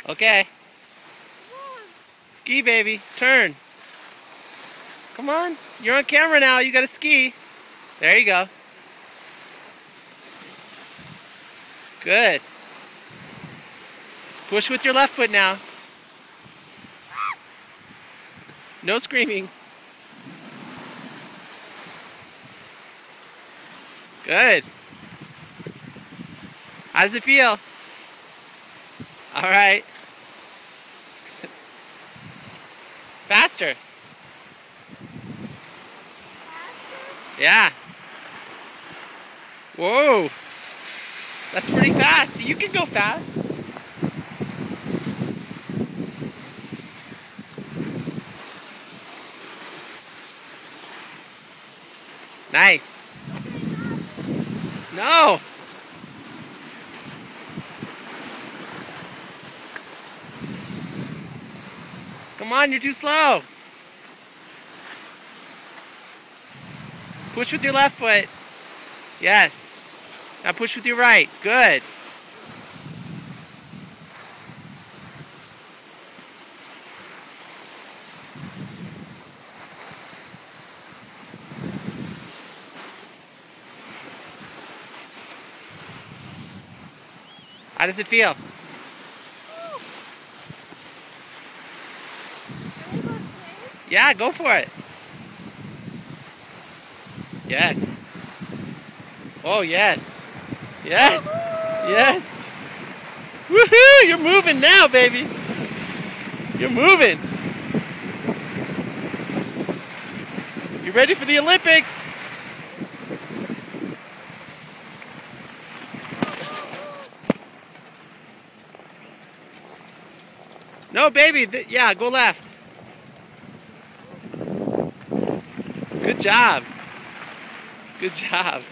Okay. Ski, baby. Turn. Come on. You're on camera now. You gotta ski. There you go. Good. Push with your left foot now. No screaming. Good. How does it feel? All right. Faster. Yeah. Whoa. That's pretty fast. You can go fast. Nice. No. Come on, you're too slow. Push with your left foot. Yes. Now push with your right. Good. How does it feel? Yeah, go for it. Yes. Oh, yes. Yes. Yes. Woohoo! You're moving now, baby. You're moving. You ready for the Olympics? No, baby. Yeah, go left. Good job. Good job.